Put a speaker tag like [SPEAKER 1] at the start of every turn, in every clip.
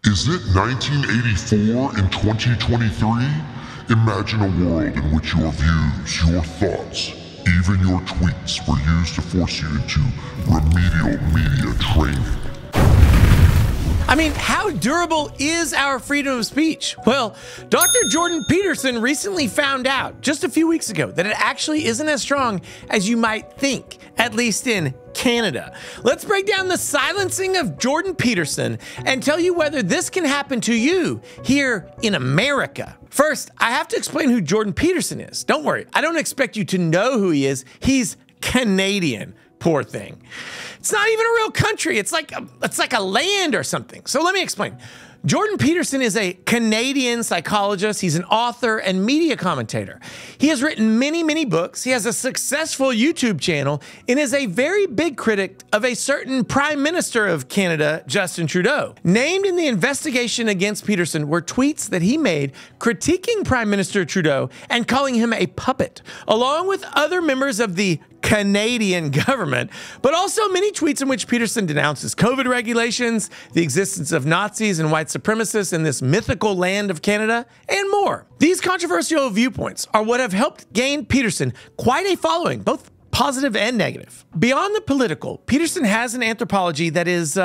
[SPEAKER 1] Is it 1984 in 2023? Imagine a world in which your views, your thoughts, even your tweets were used to force you into remedial media training.
[SPEAKER 2] I mean, how durable is our freedom of speech? Well, Dr. Jordan Peterson recently found out just a few weeks ago that it actually isn't as strong as you might think, at least in Canada. Let's break down the silencing of Jordan Peterson and tell you whether this can happen to you here in America. First, I have to explain who Jordan Peterson is. Don't worry, I don't expect you to know who he is. He's Canadian. Poor thing. It's not even a real country. It's like a land or something. So let me explain. Jordan Peterson is a Canadian psychologist. He's an author and media commentator. He has written many books. He has a successful YouTube channel and is a very big critic of a certain Prime Minister of Canada, Justin Trudeau. Named in the investigation against Peterson were tweets that he made critiquing Prime Minister Trudeau and calling him a puppet, along with other members of the Canadian government, but also many tweets in which Peterson denounces COVID regulations, the existence of Nazis and white supremacists in this mythical land of Canada, and more. These controversial viewpoints are what have helped gain Peterson quite a following, both positive and negative. Beyond the political, Peterson has an anthropology that is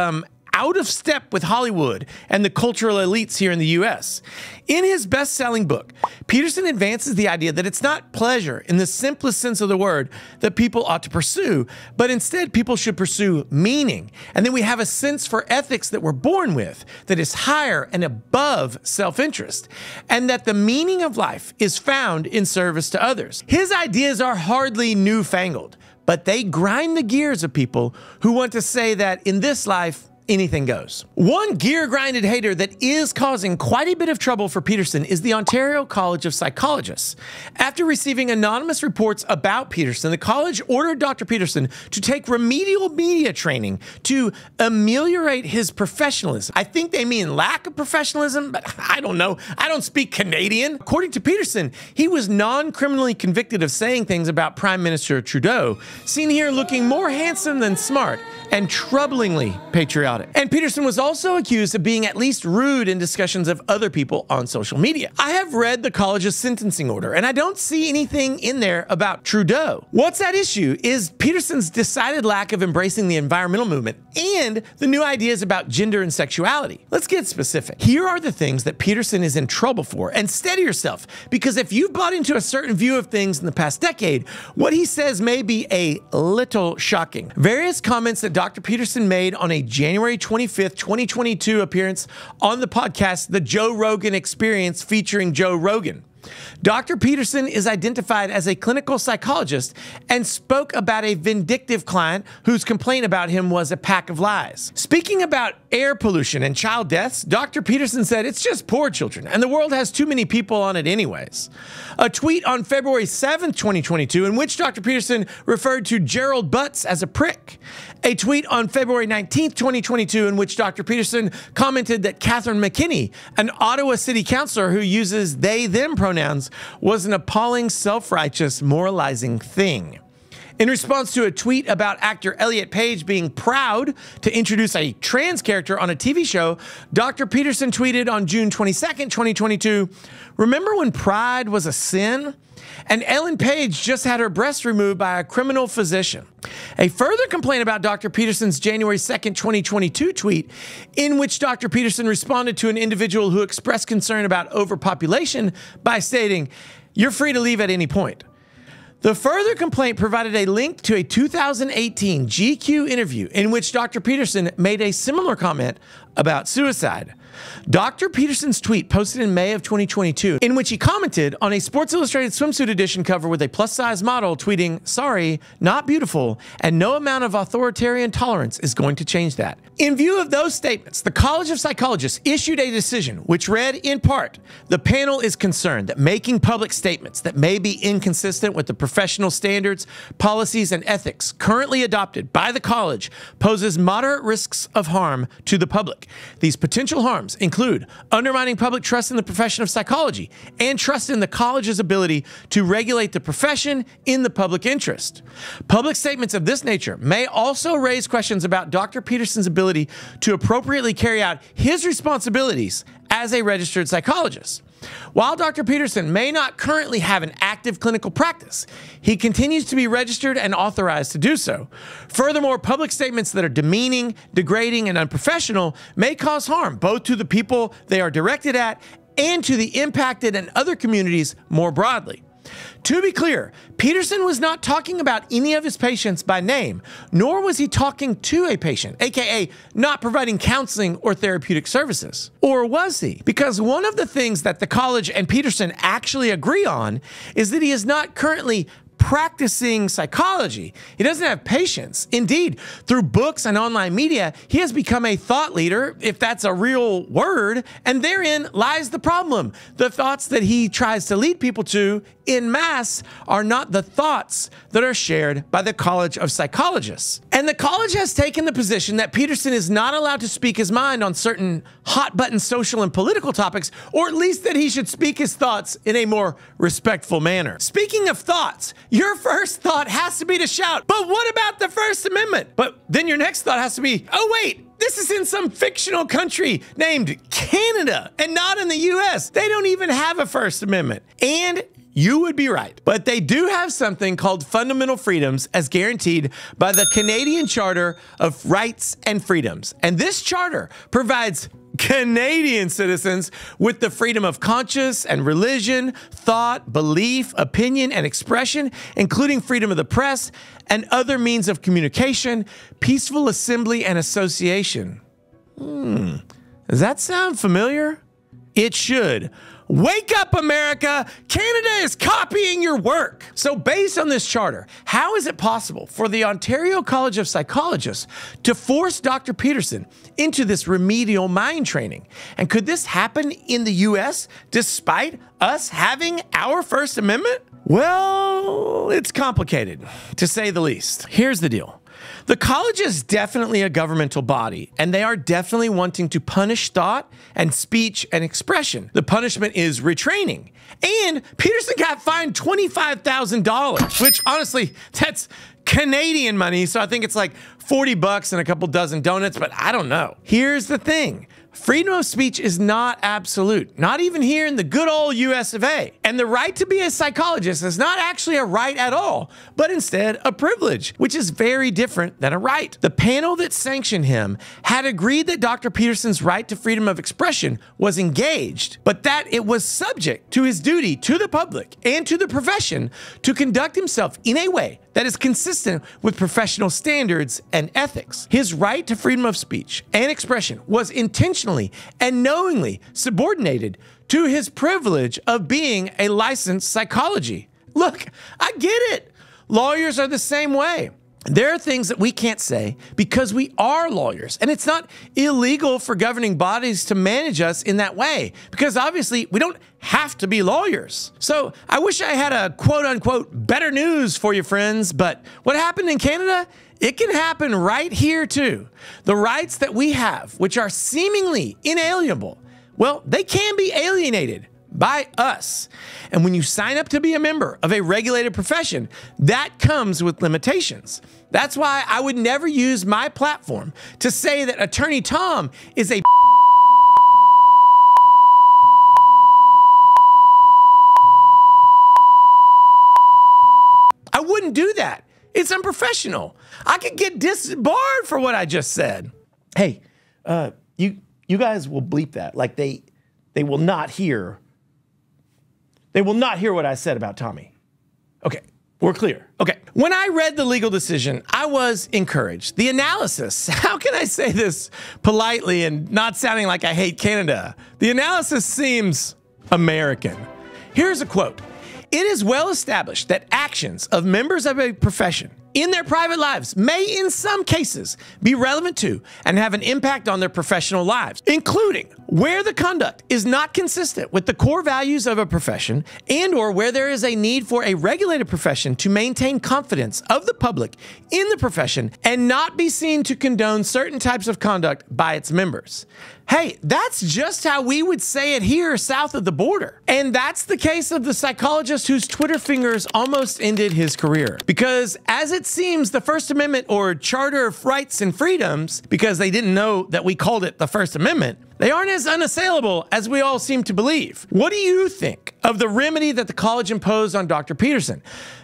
[SPEAKER 2] out of step with Hollywood and the cultural elites here in the US. In his best-selling book, Peterson advances the idea that it's not pleasure in the simplest sense of the word that people ought to pursue, but instead people should pursue meaning. And then we have a sense for ethics that we're born with that is higher and above self-interest, and that the meaning of life is found in service to others. His ideas are hardly newfangled, but they grind the gears of people who want to say that in this life, anything goes. One gear-grinded hater that is causing quite a bit of trouble for Peterson is the Ontario College of Psychologists. After receiving anonymous reports about Peterson, the college ordered Dr. Peterson to take remedial media training to ameliorate his professionalism. I think they mean lack of professionalism, but I don't know. I don't speak Canadian. According to Peterson, he was non-criminally convicted of saying things about Prime Minister Trudeau, seen here looking more handsome than smart and troublingly patriotic. And Peterson was also accused of being at least rude in discussions of other people on social media. I have read the college's sentencing order, and I don't see anything in there about Trudeau. What's at issue is Peterson's decided lack of embracing the environmental movement and the new ideas about gender and sexuality. Let's get specific. Here are the things that Peterson is in trouble for, and steady yourself, because if you've bought into a certain view of things in the past decade, what he says may be a little shocking. Various comments that Dr. Peterson made on a January 25th, 2022 appearance on the podcast, The Joe Rogan Experience, featuring Joe Rogan. Dr. Peterson is identified as a clinical psychologist and spoke about a vindictive client whose complaint about him was a pack of lies. Speaking about air pollution and child deaths, Dr. Peterson said it's just poor children and the world has too many people on it anyways. A tweet on February 7th, 2022, in which Dr. Peterson referred to Gerald Butts as a prick. A tweet on February 19th, 2022, in which Dr. Peterson commented that Catherine McKinney, an Ottawa city councillor who uses they-them pronouns, was an appalling, self-righteous, moralizing thing. In response to a tweet about actor Elliot Page being proud to introduce a trans character on a TV show, Dr. Peterson tweeted on June 22nd, 2022, "Remember when pride was a sin? And Ellen Page just had her breast removed by a criminal physician." A further complaint about Dr. Peterson's January 2nd, 2022 tweet, in which Dr. Peterson responded to an individual who expressed concern about overpopulation by stating, "You're free to leave at any point." The further complaint provided a link to a 2018 GQ interview in which Dr. Peterson made a similar comment about suicide. Dr. Peterson's tweet, posted in May of 2022, in which he commented on a Sports Illustrated swimsuit edition cover with a plus-size model tweeting, "Sorry, not beautiful, and no amount of authoritarian tolerance is going to change that." In view of those statements, the College of Psychologists issued a decision which read, in part, "The panel is concerned that making public statements that may be inconsistent with the professional standards, policies, and ethics currently adopted by the college poses moderate risks of harm to the public. These potential harms include undermining public trust in the profession of psychology and trust in the college's ability to regulate the profession in the public interest. Public statements of this nature may also raise questions about Dr. Peterson's ability to appropriately carry out his responsibilities as a registered psychologist. While Dr. Peterson may not currently have an active clinical practice, he continues to be registered and authorized to do so. Furthermore, public statements that are demeaning, degrading, and unprofessional may cause harm both to the people they are directed at and to the impacted and other communities more broadly. To be clear, Peterson was not talking about any of his patients by name, nor was he talking to a patient, aka not providing counseling or therapeutic services. Or was he? Because one of the things that the college and Peterson actually agree on is that he is not currently practicing psychology. He doesn't have patients. Indeed, through books and online media, he has become a thought leader, if that's a real word, and therein lies the problem. The thoughts that he tries to lead people to en masse are not the thoughts that are shared by the College of Psychologists. And the college has taken the position that Peterson is not allowed to speak his mind on certain hot-button social and political topics, or at least that he should speak his thoughts in a more respectful manner. Speaking of thoughts, your first thought has to be to shout, but what about the First Amendment? But then your next thought has to be, oh wait, this is in some fictional country named Canada and not in the US. They don't even have a First Amendment. And you would be right. But they do have something called fundamental freedoms as guaranteed by the Canadian Charter of Rights and Freedoms. And this charter provides Canadian citizens with the freedom of conscience and religion, thought, belief, opinion, and expression, including freedom of the press and other means of communication, peaceful assembly and association. Does that sound familiar? It should. Wake up, America! Canada is copying your work! So based on this charter, how is it possible for the Ontario College of Psychologists to force Dr. Peterson into this remedial mind training? And could this happen in the US despite us having our First Amendment? Well, it's complicated, to say the least. Here's the deal. The college is definitely a governmental body, and they are definitely wanting to punish thought and speech and expression. The punishment is retraining. And Peterson got fined $25,000, which honestly, that's Canadian money. So I think it's like 40 bucks and a couple dozen donuts, but I don't know. Here's the thing. Freedom of speech is not absolute, not even here in the good old US of A. And the right to be a psychologist is not actually a right at all, but instead a privilege, which is very different than a right. The panel that sanctioned him had agreed that Dr. Peterson's right to freedom of expression was engaged, but that it was subject to his duty to the public and to the profession to conduct himself in a way that is consistent with professional standards and ethics. His right to freedom of speech and expression was intentionally and knowingly subordinated to his privilege of being a licensed psychology. Look, I get it. Lawyers are the same way. There are things that we can't say because we are lawyers, and it's not illegal for governing bodies to manage us in that way because obviously we don't have to be lawyers. So I wish I had a quote unquote better news for you, friends, but what happened in Canada, it can happen right here too. The rights that we have, which are seemingly inalienable, well, they can be alienated by us. And when you sign up to be a member of a regulated profession, that comes with limitations. That's why I would never use my platform to say that Attorney Tom is a I wouldn't do that. It's unprofessional. I could get disbarred for what I just said. Hey, you guys will bleep that. Like they will not hear. They will not hear what I said about Tommy. Okay, we're clear. Okay, when I read the legal decision, I was encouraged. The analysis, how can I say this politely and not sounding like I hate Canada? The analysis seems American. Here's a quote. It is well established that actions of members of a profession in their private lives may, in some cases, be relevant to and have an impact on their professional lives, including where the conduct is not consistent with the core values of a profession and/or where there is a need for a regulated profession to maintain confidence of the public in the profession and not be seen to condone certain types of conduct by its members. Hey, that's just how we would say it here south of the border. And that's the case of the psychologist whose Twitter fingers almost ended his career. Because as it seems, the First Amendment, or Charter of Rights and Freedoms, because they didn't know that we called it the First Amendment, they aren't as unassailable as we all seem to believe. What do you think of the remedy that the college imposed on Dr. Peterson?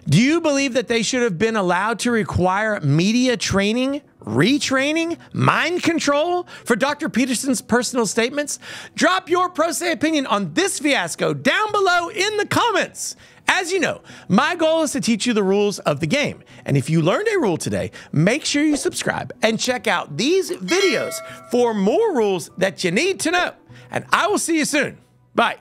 [SPEAKER 2] Do you believe that they should have been allowed to require media training, retraining, mind control for Dr. Peterson's personal statements? Drop your pro se opinion on this fiasco down below in the comments. As you know, my goal is to teach you the rules of the game. And if you learned a rule today, make sure you subscribe and check out these videos for more rules that you need to know. And I will see you soon. Bye.